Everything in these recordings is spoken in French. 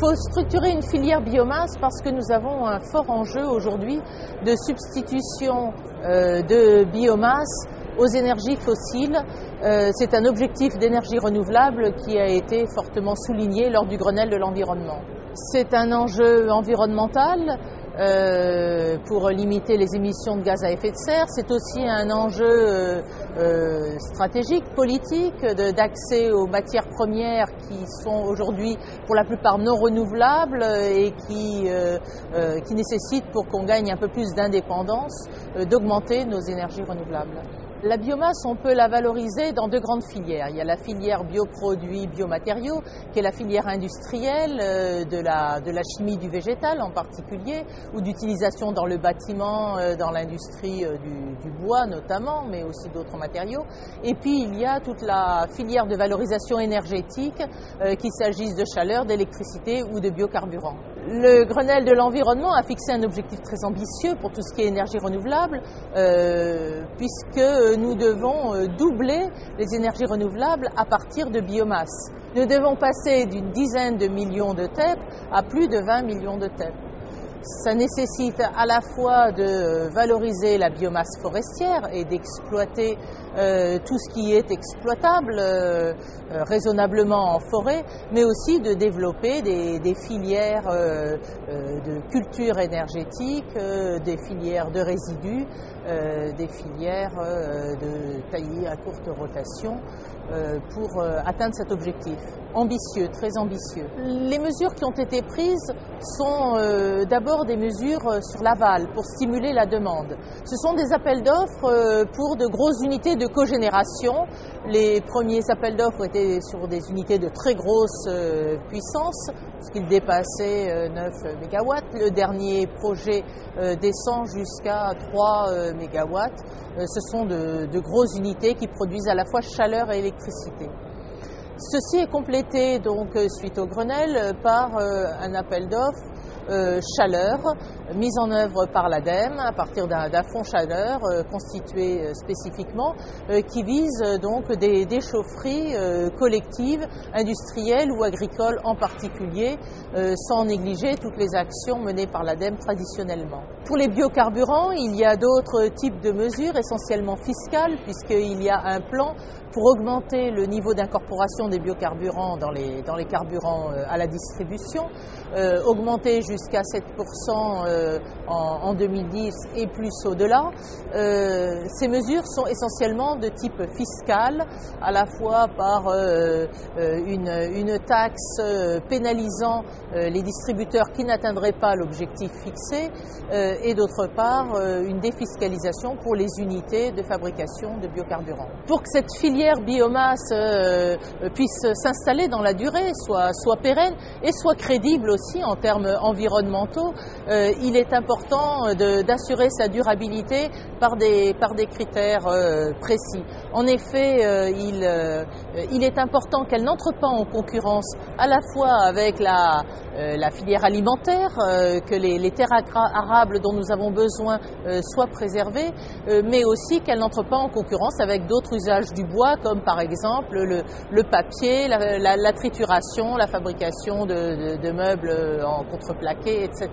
faut structurer une filière biomasse parce que nous avons un fort enjeu aujourd'hui de substitution de biomasse aux énergies fossiles. C'est un objectif d'énergie renouvelable qui a été fortement souligné lors du Grenelle de l'environnement. C'est un enjeu environnemental pour limiter les émissions de gaz à effet de serre. C'est aussi un enjeu stratégique, politique, d'accès aux matières premières qui sont aujourd'hui pour la plupart non renouvelables et qui nécessitent, pour qu'on gagne un peu plus d'indépendance, d'augmenter nos énergies renouvelables. La biomasse, on peut la valoriser dans deux grandes filières. Il y a la filière bioproduits, biomatériaux, qui est la filière industrielle de la chimie du végétal en particulier, ou d'utilisation dans le bâtiment, dans l'industrie du bois notamment, mais aussi d'autres matériaux. Et puis il y a toute la filière de valorisation énergétique, qu'il s'agisse de chaleur, d'électricité ou de biocarburants. Le Grenelle de l'environnement a fixé un objectif très ambitieux pour tout ce qui est énergie renouvelable, puisque nous devons doubler les énergies renouvelables à partir de biomasse. Nous devons passer d'une dizaine de millions de TEP à plus de 20 millions de TEP. Ça nécessite à la fois de valoriser la biomasse forestière et d'exploiter tout ce qui est exploitable raisonnablement en forêt, mais aussi de développer des filières de culture énergétique, des filières de résidus, des filières de taillis à courte rotation pour atteindre cet objectif ambitieux, très ambitieux. Les mesures qui ont été prises sont d'abord des mesures sur l'aval pour stimuler la demande. Ce sont des appels d'offres pour de grosses unités de cogénération. Les premiers appels d'offres étaient sur des unités de très grosse puissance, puisqu'ils dépassaient 9 MW. Le dernier projet descend jusqu'à 3 MW. Ce sont de grosses unités qui produisent à la fois chaleur et électricité. Ceci est complété donc suite au Grenelle par un appel d'offres chaleur mis en œuvre par l'ADEME à partir d'un fonds chaleur constitué spécifiquement qui vise donc des chaufferies collectives, industrielles ou agricoles en particulier, sans négliger toutes les actions menées par l'ADEME traditionnellement. Pour les biocarburants, il y a d'autres types de mesures, essentiellement fiscales, puisqu'il y a un plan pour augmenter le niveau d'incorporation des biocarburants dans les carburants à la distribution, augmenter jusqu'à 7% en 2010 et plus au-delà. Ces mesures sont essentiellement de type fiscal, à la fois par une taxe pénalisant les distributeurs qui n'atteindraient pas l'objectif fixé et d'autre part une défiscalisation pour les unités de fabrication de biocarburants. Pour que cette filière biomasse puisse s'installer dans la durée, soit pérenne et soit crédible aussi en termes environnementaux, il est important d'assurer sa durabilité par des critères précis. En effet, il est important qu'elle n'entre pas en concurrence à la fois avec la filière alimentaire, que les terres arables dont nous avons besoin soient préservées, mais aussi qu'elle n'entre pas en concurrence avec d'autres usages du bois, comme par exemple le papier, la trituration, la fabrication de meubles en contreplaqué, etc.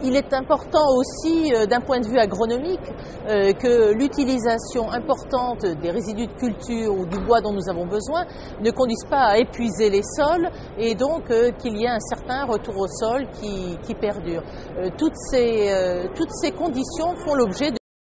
Il est important aussi, d'un point de vue agronomique, que l'utilisation importante des résidus de culture ou du bois dont nous avons besoin ne conduise pas à épuiser les sols et donc qu'il y ait un certain retour au sol qui perdure. Toutes ces conditions font l'objet de